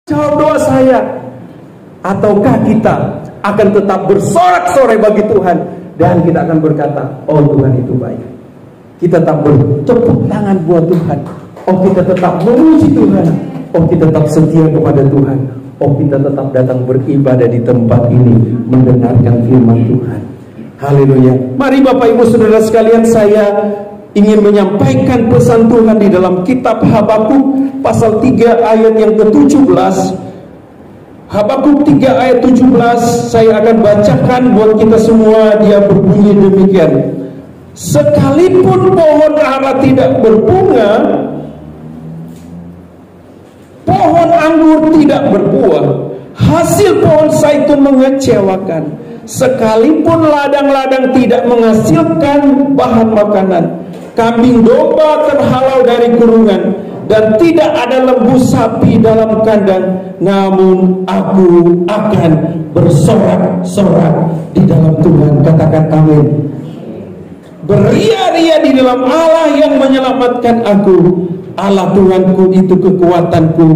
jawab doa saya? Ataukah kita akan tetap bersorak-sorai bagi Tuhan dan kita akan berkata, oh Tuhan itu baik. Kita tetap bertepuk tangan buat Tuhan. Oh kita tetap memuji Tuhan. Oh kita tetap setia kepada Tuhan. Oh kita tetap datang beribadah di tempat ini, mendengarkan firman Tuhan. Haleluya. Mari Bapak Ibu Saudara sekalian, saya ingin menyampaikan pesan Tuhan di dalam kitab Habakuk pasal 3 ayat yang ke-17. Habakuk 3 ayat 17 saya akan bacakan buat kita semua. Dia berbunyi demikian: sekalipun pohon ara tidak berbunga, pohon anggur tidak berbuah, hasil pohon zaitun mengecewakan, sekalipun ladang-ladang tidak menghasilkan bahan makanan, kambing domba terhalau dari kurungan, dan tidak ada lembu sapi dalam kandang, namun aku akan bersorak-sorak di dalam Tuhan. Katakan amin. Beria-ria di dalam Allah yang menyelamatkan aku. Allah Tuhanku itu kekuatanku.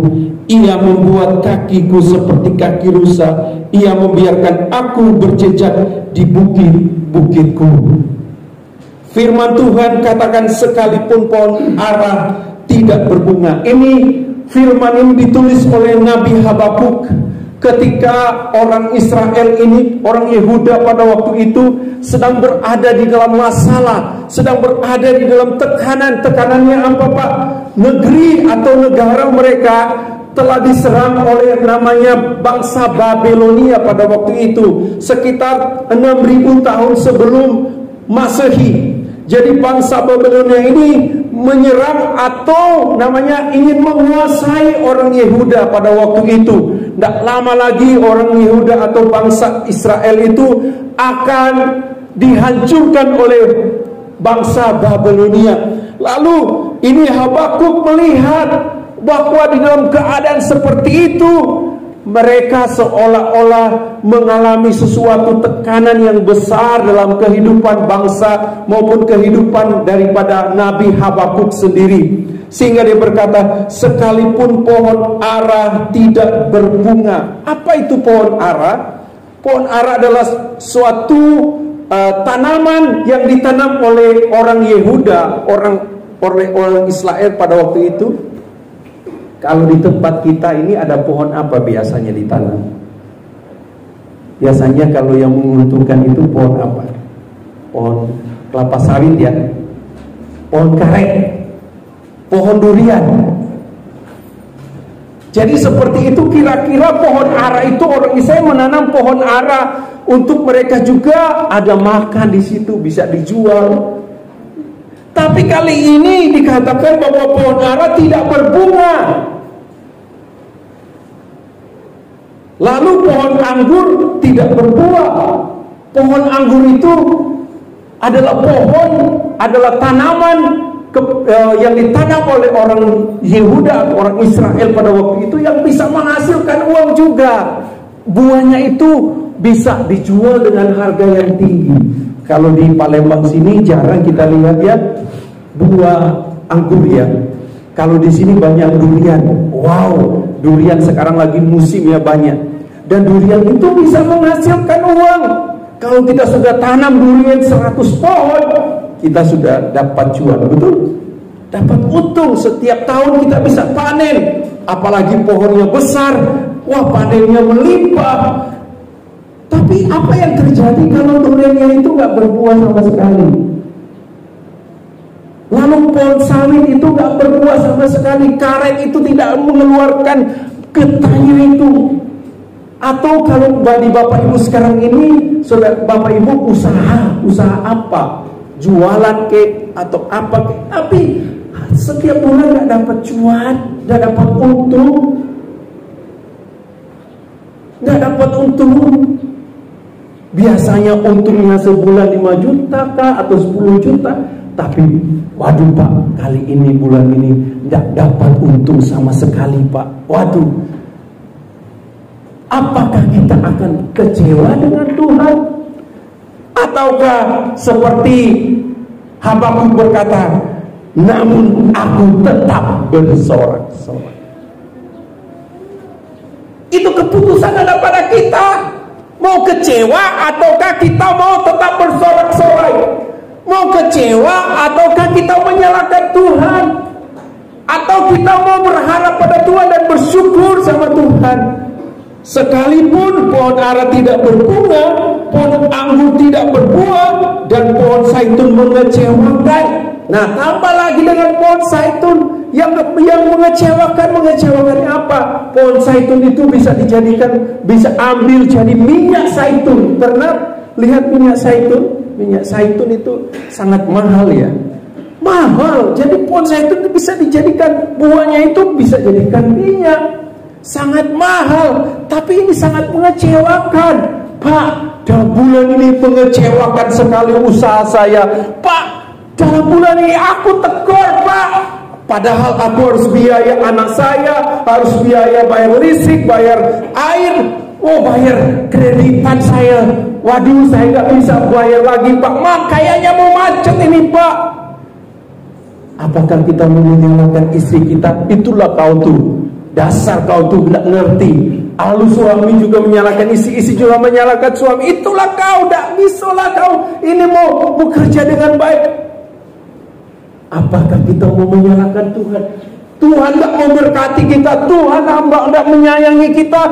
Ia membuat kakiku seperti kaki rusa. Ia membiarkan aku berjejak di bukit-bukitku. Firman Tuhan katakan sekalipun pohon ara tidak berbunga. Ini firman ini ditulis oleh Nabi Habakuk ketika orang Israel ini, orang Yehuda pada waktu itu sedang berada di dalam masalah, sedang berada di dalam tekanan. Tekanannya apa Pak? Negeri atau negara mereka telah diserang oleh namanya bangsa Babilonia pada waktu itu, sekitar 6.000 tahun sebelum Masehi. Jadi bangsa Babilonia ini menyerang atau namanya ingin menguasai orang Yehuda pada waktu itu. Tidak lama lagi orang Yehuda atau bangsa Israel itu akan dihancurkan oleh bangsa Babilonia. Lalu ini Habakuk melihat bahwa di dalam keadaan seperti itu mereka seolah-olah mengalami sesuatu tekanan yang besar dalam kehidupan bangsa maupun kehidupan daripada Nabi Habakuk sendiri. Sehingga dia berkata, sekalipun pohon ara tidak berbunga. Apa itu pohon ara? Pohon ara adalah suatu tanaman yang ditanam oleh orang Yehuda, orang Israel pada waktu itu. Kalau di tempat kita ini ada pohon apa biasanya ditanam? Biasanya kalau yang menguntungkan itu pohon apa? Pohon kelapa sawit ya, pohon karet, pohon durian. Jadi seperti itu kira-kira pohon ara itu, orang Israel menanam pohon ara untuk mereka juga ada makan di situ, bisa dijual. Tapi kali ini dikatakan bahwa pohon ara tidak berbunga. Lalu pohon anggur tidak berbuah. Pohon anggur itu adalah tanaman yang ditanam oleh orang Yehuda, orang Israel pada waktu itu, yang bisa menghasilkan uang juga. Buahnya itu bisa dijual dengan harga yang tinggi. Kalau di Palembang sini jarang kita lihat ya buah anggur ya. Kalau di sini banyak durian. Wow, durian sekarang lagi musim ya banyak. Dan durian itu bisa menghasilkan uang. Kalau kita sudah tanam durian 100 pohon, kita sudah dapat cuan, betul? Dapat untung setiap tahun kita bisa panen. Apalagi pohonnya besar, wah panennya melimpah. Tapi apa yang terjadi kalau duriannya itu nggak berbuah sama sekali? Lalu pohon sawit itu nggak berbuah sama sekali, karet itu tidak mengeluarkan getahnya itu. Atau kalau bagi Bapak Ibu sekarang ini, saudara Bapak Ibu usaha apa? Jualan kek atau apa kek? Tapi setiap bulan nggak dapat cuan, nggak dapat untung, nggak dapat untung. Biasanya untungnya sebulan 5 juta kah atau 10 juta. Tapi waduh Pak, kali ini bulan ini tidak dapat untung sama sekali Pak. Waduh, apakah kita akan kecewa dengan Tuhan? Ataukah seperti Habakuk berkata, namun aku tetap bersorak-sorak. Itu keputusan ada pada kita. Mau kecewa ataukah kita mau tetap bersorak-sorai? Mau kecewa ataukah kita menyalahkan Tuhan? Atau kita mau berharap pada Tuhan dan bersyukur sama Tuhan? Sekalipun pohon ara tidak berbunga, pohon anggur tidak berbuah, dan pohon zaitun mengecewakan. Nah, tambah lagi dengan pohon zaitun yang mengecewakan apa? Pohon zaitun itu bisa ambil jadi minyak zaitun. Pernah lihat minyak zaitun? Minyak zaitun itu sangat mahal ya. Mahal. Jadi pohon zaitun itu bisa dijadikan, buahnya itu bisa jadikan minyak. Sangat mahal, tapi ini sangat mengecewakan. Pak, dalam bulan ini mengecewakan sekali usaha saya. Pak, dalam bulan ini aku tekor, Pak. Padahal aku harus biaya anak saya, harus biaya bayar listrik, bayar air, bayar kreditan saya. Waduh, saya nggak bisa bayar lagi, Pak. Kayaknya mau macet ini, Pak. Apakah kita mau menyalahkan istri kita? Itulah kau tuh. Dasar kau tuh tidak ngerti. Lalu suami juga menyalahkan istri juga menyalahkan suami. Itulah kau, tidak bisalah kau ini mau bekerja dengan baik. Apakah kita mau menyalahkan Tuhan? Tuhan tidak memberkati kita. Tuhan tidak menyayangi kita.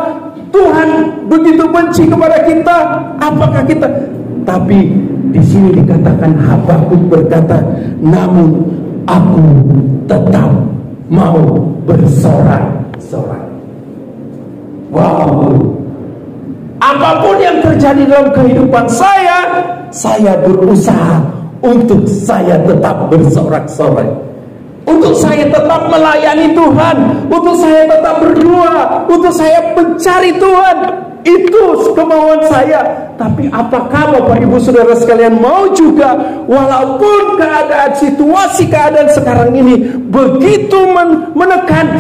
Tuhan begitu benci kepada kita. Apakah kita? Tapi di sini dikatakan Habakuk berkata, namun aku tetap mau bersorak-sorai. Wow. Apapun yang terjadi dalam kehidupan saya berusaha untuk saya tetap bersorak-sorai. Untuk saya tetap melayani Tuhan, untuk saya tetap berdoa, untuk saya mencari Tuhan. Itu kemauan saya. Tapi apakah Bapak Ibu Saudara sekalian mau juga, walaupun situasi keadaan sekarang ini begitu menekan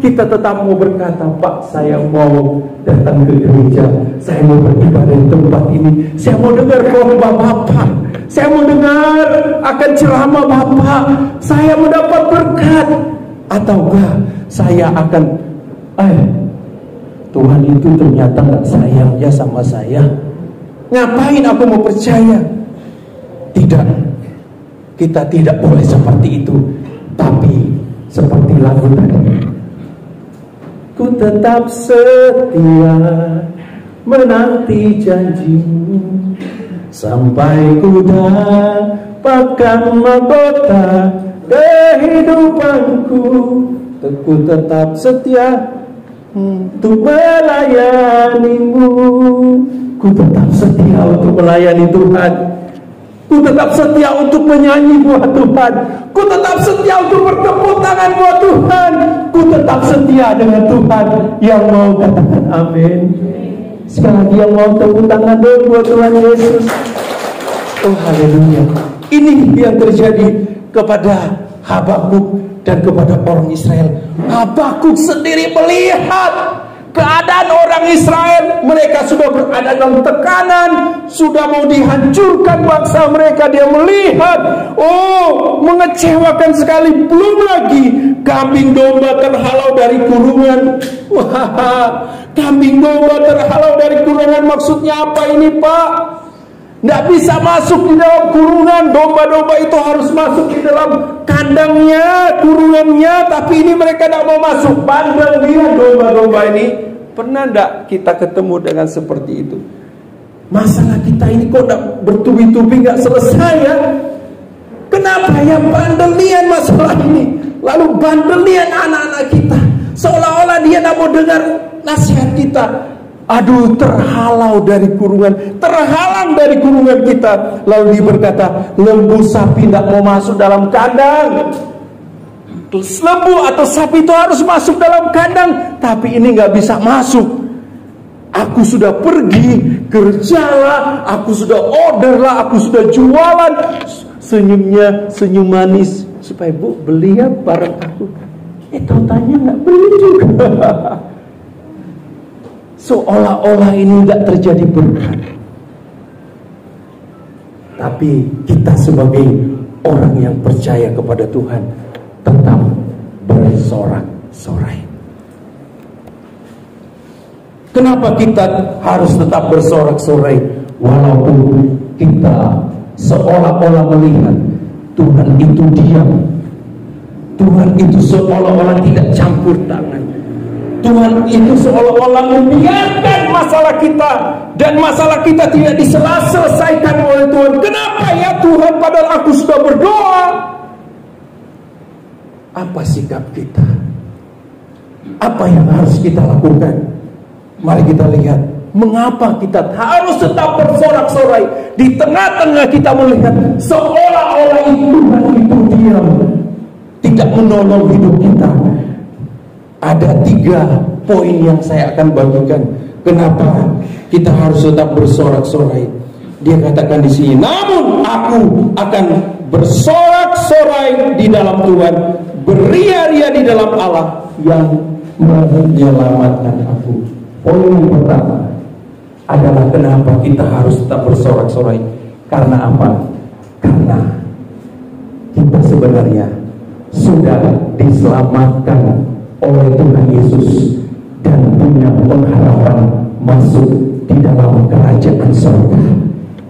kita tetap mau berkata, Pak, saya mau datang ke gereja, saya mau beribadah di tempat ini, saya mau dengar khotbah Bapak, saya mau dengar akan ceramah Bapak, saya mendapat berkat. Ataukah saya akan Tuhan itu ternyata gak sayang ya sama saya, ngapain aku mau percaya? Tidak, kita tidak boleh seperti itu. Tapi seperti lagu tadi, ku tetap setia menanti janjimu sampai ku dapatkan mahkota kehidupanku. Ku tetap setia untuk melayanimu. Ku tetap setia untuk melayani Tuhan. Ku tetap setia untuk menyanyi buat Tuhan. Ku tetap setia untuk bertepuk tangan buat Tuhan. Ku tetap setia dengan Tuhan. Yang mau katakan amin. Sekali lagi yang mau tepuk tangan dong buat Tuhan Yesus. Oh haleluya. Ini yang terjadi kepada Habakuk dan kepada orang Israel. Habakuk sendiri melihat keadaan orang Israel. Mereka sudah berada dalam tekanan, sudah mau dihancurkan bangsa mereka. Dia melihat, mengecewakan sekali. Belum lagi kambing domba terhalau dari kurungan. Wah, kambing domba terhalau dari kurungan. Maksudnya apa ini, Pak? Tidak bisa masuk di dalam kurungan. Domba-domba itu harus masuk di dalam kandangnya, kurungannya. Tapi ini mereka tidak mau masuk. Bandel dia domba-domba ini. Pernah tidak kita ketemu dengan seperti itu? Masalah kita ini kok tidak bertubi-tubi, nggak selesai ya? Kenapa ya bandelian masalah ini? Lalu bandelian anak-anak kita, seolah-olah dia tidak mau dengar nasihat kita. Aduh, terhalau dari kurungan, terhalang dari kurungan kita. Lalu dia berkata, lembu sapi tidak mau masuk dalam kandang. Lembu atau sapi itu harus masuk dalam kandang, tapi ini nggak bisa masuk. Aku sudah pergi kerjalah, aku sudah orderlah, aku sudah jualan. Senyumnya senyum manis supaya Bu beli ya barang aku. Tanya nggak beli juga. Seolah-olah ini nggak terjadi berkat. Tapi kita sebagai orang yang percaya kepada Tuhan tetap bersorak-sorai. Kenapa kita harus tetap bersorak-sorai walaupun kita seolah-olah melihat Tuhan itu diam, Tuhan itu seolah-olah tidak campur tangan, Tuhan itu seolah-olah membiarkan masalah kita, dan masalah kita tidak diselesaikan oleh Tuhan. Kenapa ya Tuhan, padahal aku sudah berdoa? Apa sikap kita? Apa yang harus kita lakukan? Mari kita lihat, mengapa kita harus tetap bersorak-sorai di tengah-tengah kita melihat seolah-olah Tuhan itu diam, tidak menolong hidup kita. Ada 3 poin yang saya akan bagikan. Kenapa kita harus tetap bersorak-sorai? Dia katakan di sini, namun aku akan bersorak-sorai di dalam Tuhan, beria-ria di dalam Allah yang menyelamatkan aku. Poin yang pertama adalah kenapa kita harus tetap bersorak-sorai. Karena apa? Karena kita sebenarnya sudah diselamatkan oleh Tuhan Yesus dan punya pengharapan masuk di dalam kerajaan surga.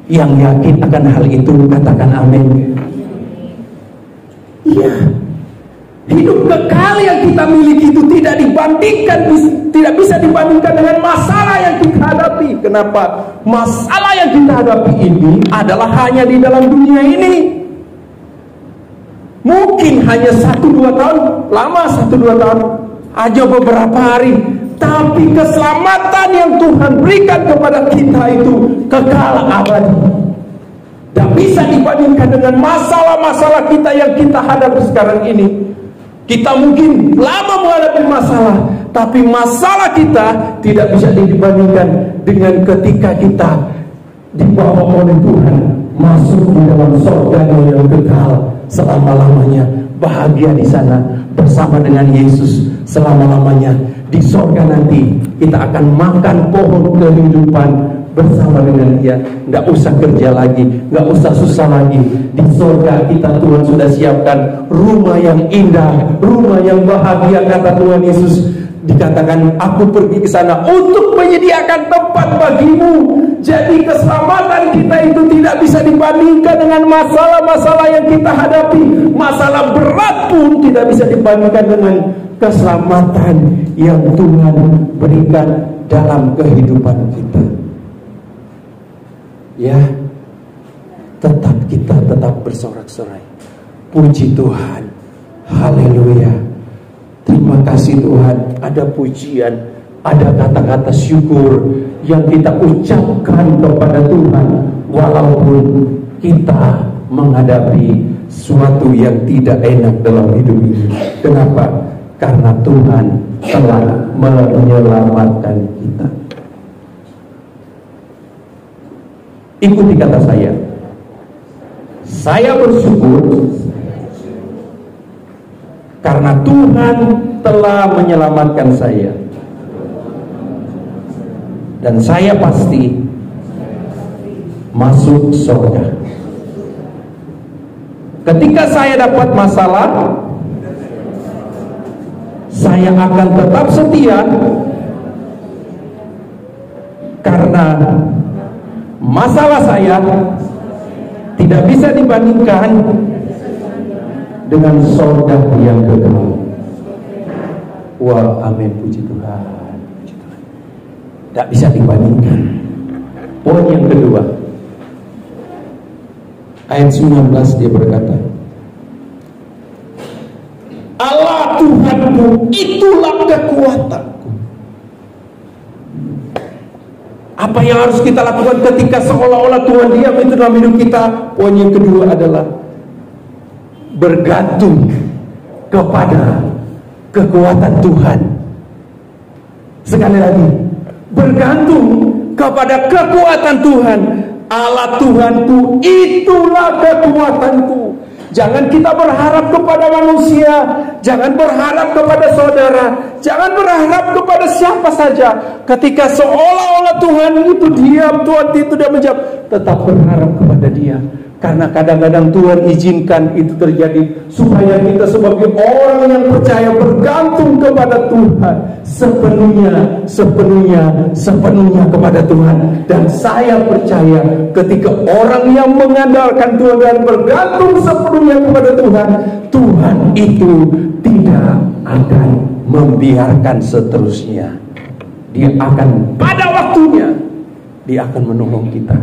Yang yakin akan hal itu katakan amin. Iya, hidup kekal yang kita miliki itu tidak bisa dibandingkan dengan masalah yang kita hadapi. Kenapa? Masalah yang kita hadapi ini adalah hanya di dalam dunia ini. Mungkin hanya 1-2 tahun, lama 1-2 tahun, aja beberapa hari. Tapi keselamatan yang Tuhan berikan kepada kita itu kekal abadi. Tidak bisa dibandingkan dengan masalah-masalah kita yang kita hadapi sekarang ini. Kita mungkin lama menghadapi masalah, tapi masalah kita tidak bisa dibandingkan dengan ketika kita dibawa oleh Tuhan masuk di dalam surga yang kekal selama-lamanya. Bahagia di sana bersama dengan Yesus selama-lamanya. Di surga nanti kita akan makan pohon kehidupan bersama dengan Dia. Nggak usah kerja lagi, nggak usah susah lagi. Di surga kita, Tuhan sudah siapkan rumah yang indah, rumah yang bahagia. Kata Tuhan Yesus, dikatakan, aku pergi ke sana untuk menyediakan tempat bagimu. Jadi keselamatan kita itu tidak bisa dibandingkan dengan masalah-masalah yang kita hadapi. Masalah berat pun tidak bisa dibandingkan dengan keselamatan yang Tuhan berikan dalam kehidupan kita. Ya, kita tetap bersorak-sorai. Puji Tuhan, haleluya. Terima kasih Tuhan, ada pujian, ada kata-kata syukur yang kita ucapkan kepada Tuhan walaupun kita menghadapi sesuatu yang tidak enak dalam hidup ini. Kenapa? Karena Tuhan telah menyelamatkan kita. Ikuti kata saya. Saya bersyukur karena Tuhan telah menyelamatkan saya. Dan saya pasti masuk surga. Ketika saya dapat masalah, saya akan tetap setia karena masalah saya tidak bisa dibandingkan dengan surga yang kekal. Wah, amin, puji Tuhan. Tidak bisa dibandingkan. Poin yang kedua, ayat 19 dia berkata, Allah Tuhanku itulah kekuatanku. Apa yang harus kita lakukan ketika seolah-olah Tuhan diam itu dalam hidup kita? Poin yang kedua adalah bergantung kepada kekuatan Tuhan. Sekali lagi, bergantung kepada kekuatan Tuhan. Allah Tuhanku itulah kekuatanku. Jangan kita berharap kepada manusia, jangan berharap kepada saudara, jangan berharap kepada siapa saja. ketika seolah-olah Tuhan itu diam, Tuhan itu tidak menjawab, tetap berharap kepada Dia. Karena kadang-kadang Tuhan izinkan itu terjadi supaya kita sebagai orang yang percaya bergantung kepada Tuhan sepenuhnya kepada Tuhan. Dan saya percaya ketika orang yang mengandalkan Tuhan dan bergantung sepenuhnya kepada Tuhan, Tuhan itu tidak akan membiarkan seterusnya. Dia akan pada waktunya, Dia akan menolong kita.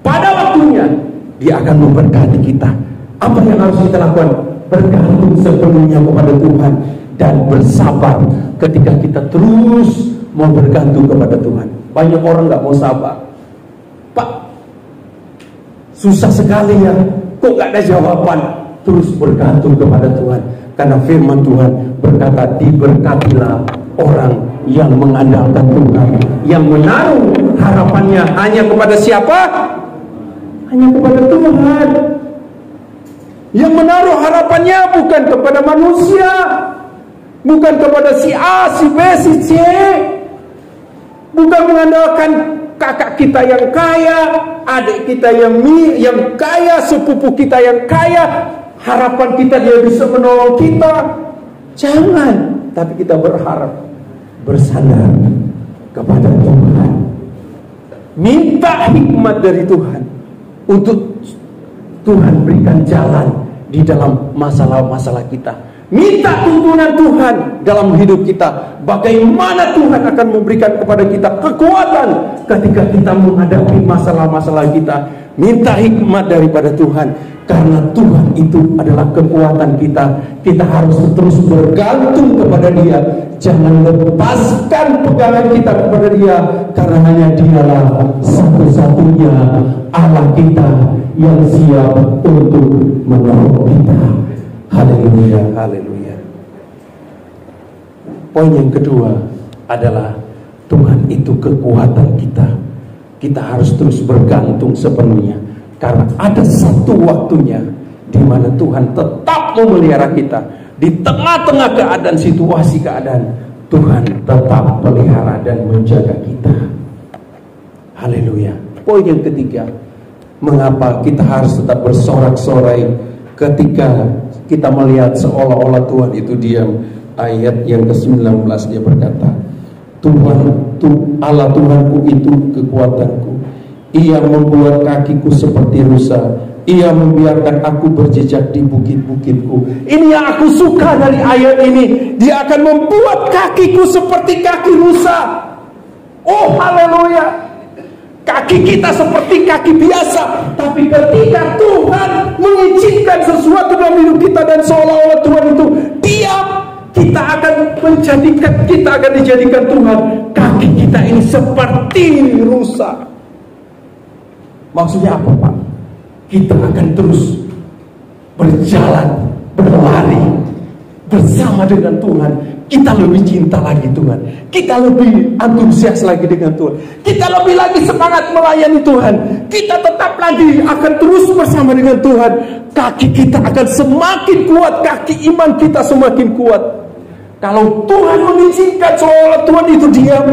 Pada waktunya Dia akan memberkati kita. Apa yang harus kita lakukan? Bergantung sepenuhnya kepada Tuhan dan bersabar ketika kita terus mau bergantung kepada Tuhan. Banyak orang gak mau sabar. Pak, susah sekali ya, kok gak ada jawaban? Terus bergantung kepada Tuhan. Karena firman Tuhan berkata, diberkatilah orang yang mengandalkan Tuhan, yang menaruh harapannya hanya kepada siapa? Hanya kepada Tuhan. Yang menaruh harapannya bukan kepada manusia, bukan kepada si A, si B, si C, bukan mengandalkan kakak kita yang kaya, adik kita yang kaya, sepupu kita yang kaya, harapan kita dia bisa menolong kita. Jangan, tapi kita berharap, bersandar kepada Tuhan. Minta hikmat dari Tuhan untuk Tuhan berikan jalan di dalam masalah-masalah kita. Minta tuntunan Tuhan dalam hidup kita. Bagaimana Tuhan akan memberikan kepada kita kekuatan ketika kita menghadapi masalah-masalah kita. Minta hikmat daripada Tuhan. Karena Tuhan itu adalah kekuatan kita. Kita harus terus bergantung kepada Dia. Jangan lepaskan pegangan kita kepada Dia. Karena hanya Dialah satu-satunya Allah kita yang siap untuk menolong kita. Haleluya, haleluya. Poin yang kedua adalah Tuhan itu kekuatan kita. Kita harus terus bergantung sepenuhnya. Karena ada satu waktunya di mana Tuhan tetap memelihara kita. Di tengah-tengah keadaan, situasi keadaan, Tuhan tetap pelihara dan menjaga kita. Haleluya. Poin yang ketiga, mengapa kita harus tetap bersorak-sorai ketika kita melihat seolah-olah Tuhan itu diam. Ayat yang ke-19 dia berkata, Allah Tuhanku itu kekuatanku. Ia membuat kakiku seperti rusa. Ia membiarkan aku berjejak di bukit-bukitku. Ini yang aku suka dari ayat ini. Dia akan membuat kakiku seperti kaki rusa. Oh haleluya. Kaki kita seperti kaki biasa, tapi ketika Tuhan mengizinkan sesuatu dalam hidup kita dan seolah-olah Tuhan itu diam, kita akan dijadikan Tuhan kaki kita ini seperti rusa. Maksudnya apa, Pak? Kita akan terus berjalan, berlari bersama dengan Tuhan. Kita lebih cinta lagi Tuhan. Kita lebih antusias lagi dengan Tuhan. Kita lebih lagi semangat melayani Tuhan. Kita tetap lagi akan terus bersama dengan Tuhan. Kaki kita akan semakin kuat. Kaki iman kita semakin kuat. Kalau Tuhan mengizinkan seolah Tuhan itu diam,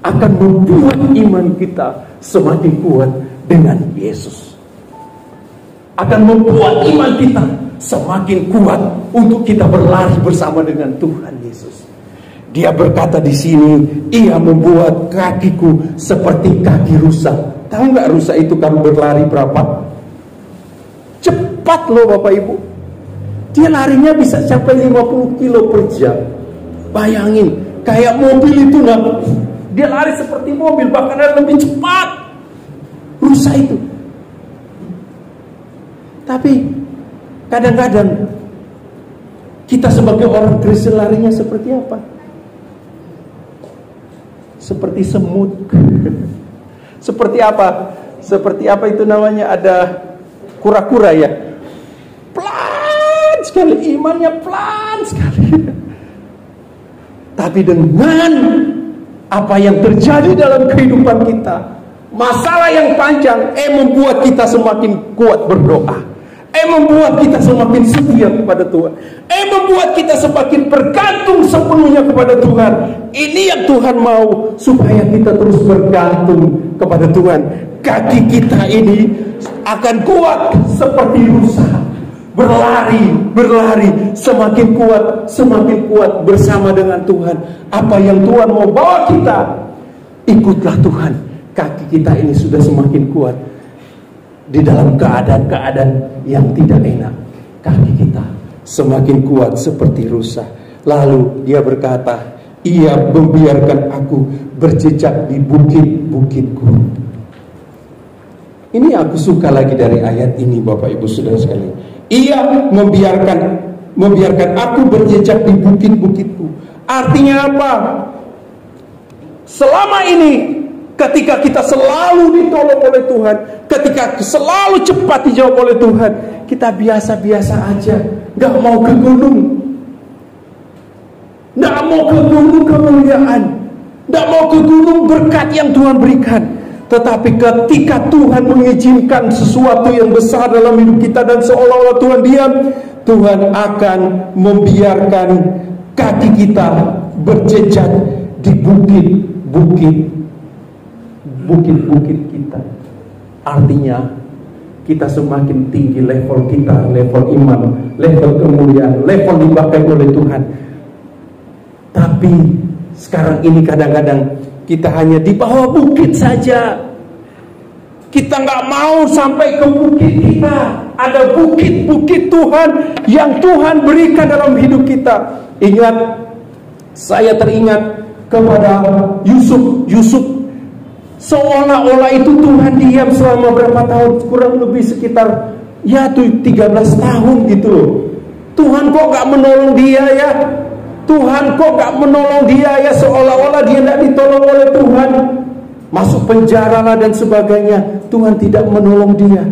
akan membuat iman kita semakin kuat dengan Yesus. Akan membuat iman kita semakin kuat untuk kita berlari bersama dengan Tuhan Yesus. Dia berkata di sini, ia membuat kakiku seperti kaki rusa. Tahu nggak rusa itu kalau berlari berapa? Cepat loh Bapak Ibu. Dia larinya bisa sampai 50 kilo per jam. Bayangin, kayak mobil itu dia lari seperti mobil, bahkan lebih cepat rusa itu. Tapi kadang-kadang kita sebagai orang Kristen larinya seperti apa? Seperti semut. Seperti apa? Seperti apa itu namanya? Ada kura-kura ya. Pelan sekali, imannya pelan sekali. Tapi dengan apa yang terjadi dalam kehidupan kita, masalah yang panjang membuat kita semakin kuat berdoa. membuat kita semakin setia kepada Tuhan, membuat kita semakin bergantung sepenuhnya kepada Tuhan. Ini yang Tuhan mau, supaya kita terus bergantung kepada Tuhan. Kaki kita ini akan kuat seperti rusa, berlari semakin kuat bersama dengan Tuhan. Apa yang Tuhan mau bawa kita, ikutlah Tuhan. Kaki kita ini sudah semakin kuat di dalam keadaan-keadaan yang tidak enak. Kaki kita semakin kuat seperti rusa. Lalu dia berkata, ia membiarkan aku berjejak di bukit-bukitku. Ini aku suka lagi dari ayat ini, Bapak Ibu Saudara sekalian. Ia membiarkan aku berjejak di bukit-bukitku. Artinya apa? Selama ini ketika kita selalu ditolong oleh Tuhan, ketika selalu cepat dijawab oleh Tuhan, kita biasa-biasa aja, gak mau ke gunung, gak mau ke gunung kemuliaan, gak mau ke gunung berkat yang Tuhan berikan. Tetapi ketika Tuhan mengizinkan sesuatu yang besar dalam hidup kita dan seolah-olah Tuhan diam, Tuhan akan membiarkan kaki kita berjejak di bukit-bukit kita. Artinya kita semakin tinggi level kita, level iman, level kemuliaan, level dipakai oleh Tuhan. Tapi sekarang ini kadang-kadang kita hanya di bawah bukit saja. Kita nggak mau sampai ke bukit kita. Ada bukit-bukit Tuhan yang Tuhan berikan dalam hidup kita. Ingat, saya teringat kepada Yusuf. Seolah-olah itu Tuhan diam selama berapa tahun, kurang lebih sekitar 13 tahun gitu loh. Tuhan kok gak menolong dia ya? Tuhan kok gak menolong dia ya? Seolah-olah dia tidak ditolong oleh Tuhan. Masuk penjara lah dan sebagainya. Tuhan tidak menolong dia.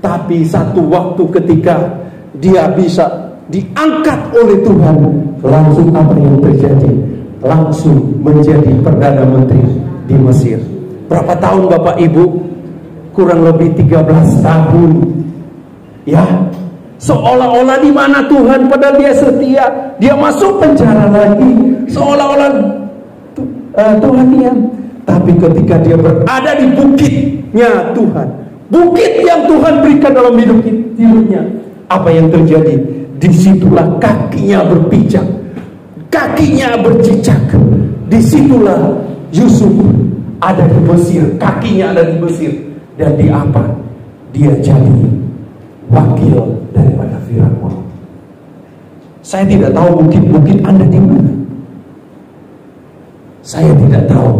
Tapi satu waktu ketika dia bisa diangkat oleh Tuhan, langsung apa yang terjadi? Langsung menjadi Perdana Menteri di Mesir. Berapa tahun Bapak Ibu? Kurang lebih 13 tahun. Ya, seolah-olah di mana Tuhan, padahal dia setia. Dia masuk penjara lagi, seolah-olah Tuhan diam. Tapi ketika dia berada di bukitnya Tuhan, bukit yang Tuhan berikan dalam hidupnya, apa yang terjadi? Disitulah kakinya berpijak, kakinya berjejak. Disitulah Yusuf ada di Mesir, kakinya ada di Mesir. Dan di apa? Dia jadi wakil daripada Firaun. Saya tidak tahu bukit-bukit Anda di mana. Saya tidak tahu.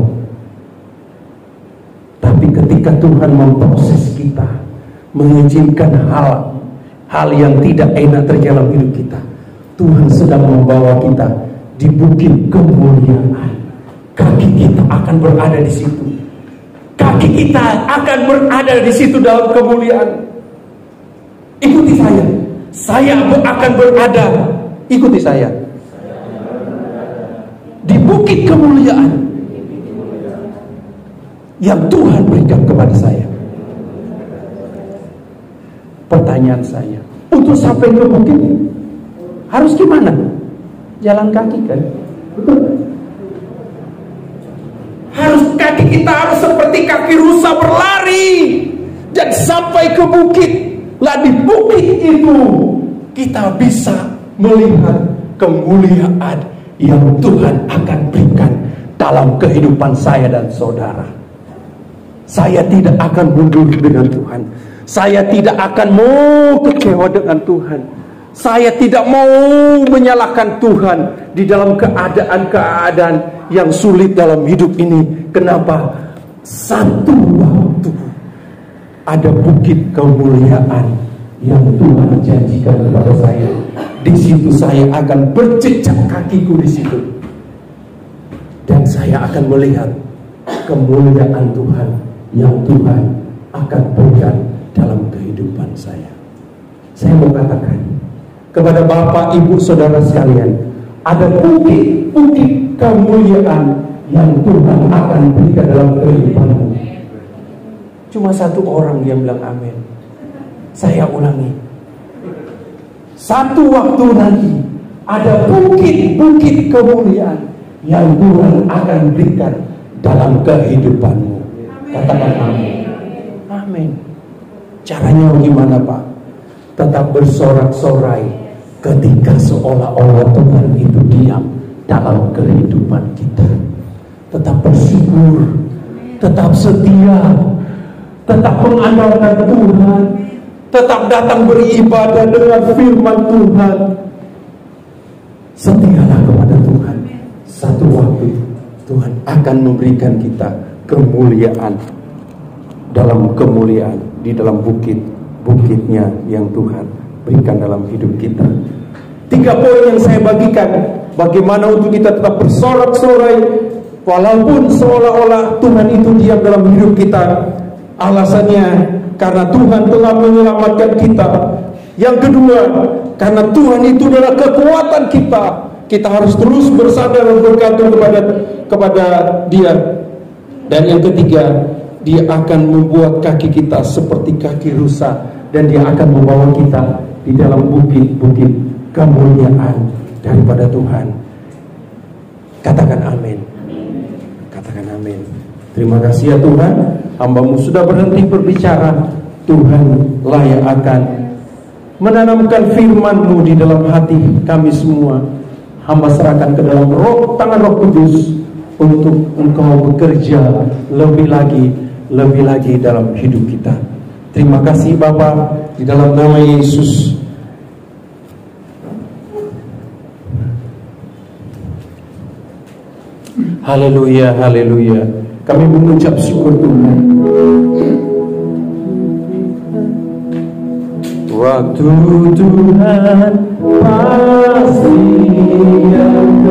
Tapi ketika Tuhan memproses kita, mengizinkan hal yang tidak enak terjadi dalam hidup kita, Tuhan sedang membawa kita di bukit kemuliaan. Kaki kita akan berada di situ. Kaki kita akan berada di situ dalam kemuliaan. Ikuti saya. Saya akan berada. Ikuti saya. Di bukit kemuliaan yang Tuhan berikan kepada saya. Pertanyaan saya, untuk sampai ke bukit harus gimana? Jalan kaki kan? Betul? Kaki kita harus seperti kaki rusa berlari dan sampai ke bukit. Lah di bukit itu kita bisa melihat kemuliaan yang Tuhan akan berikan dalam kehidupan saya dan saudara. Saya tidak akan mundur dengan Tuhan. Saya tidak akan mau kecewa dengan Tuhan. Saya tidak mau menyalahkan Tuhan di dalam keadaan-keadaan yang sulit dalam hidup ini. Kenapa? Satu waktu ada bukit kemuliaan yang Tuhan janjikan kepada saya. Di situ saya akan berjejak kakiku di situ. Dan saya akan melihat kemuliaan Tuhan yang Tuhan akan berikan dalam kehidupan saya. Saya mau katakan kepada Bapak, Ibu, Saudara sekalian, ada bukit-bukit kemuliaan yang Tuhan akan berikan dalam kehidupanmu. Cuma satu orang yang bilang amin. Saya ulangi, Satu waktu nanti ada bukit-bukit kemuliaan yang Tuhan akan berikan dalam kehidupanmu. Katakan amin. Amin. Caranya bagaimana, Pak? Tetap bersorak-sorai ketika seolah-olah Tuhan itu diam dalam kehidupan kita. Tetap bersyukur, tetap setia, tetap mengandalkan Tuhan, tetap datang beribadah dengan firman Tuhan. Setialah kepada Tuhan. Satu waktu Tuhan akan memberikan kita kemuliaan, dalam kemuliaan di dalam bukit-bukitnya yang Tuhan berikan dalam hidup kita. 3 poin yang saya bagikan, bagaimana untuk kita tetap bersorak-sorai walaupun seolah-olah Tuhan itu diam dalam hidup kita. Alasannya karena Tuhan telah menyelamatkan kita. Yang kedua, karena Tuhan itu adalah kekuatan kita. Kita harus terus bersandar dan bergantung kepada Dia. Dan yang ketiga, Dia akan membuat kaki kita seperti kaki rusa, dan Dia akan membawa kita di dalam bukit-bukit kemuliaan daripada Tuhan. Katakan amin. Katakan amin. Terima kasih ya Tuhan, hamba-Mu sudah berhenti berbicara. Tuhan lah yang akan menanamkan firman-Mu di dalam hati kami semua. Hamba serahkan ke dalam tangan Roh Kudus untuk Engkau bekerja lebih lagi dalam hidup kita. Terima kasih Bapa, di dalam nama Yesus. Haleluya, haleluya. Kami mengucap syukur Tuhan. Waktu Tuhan pasti yang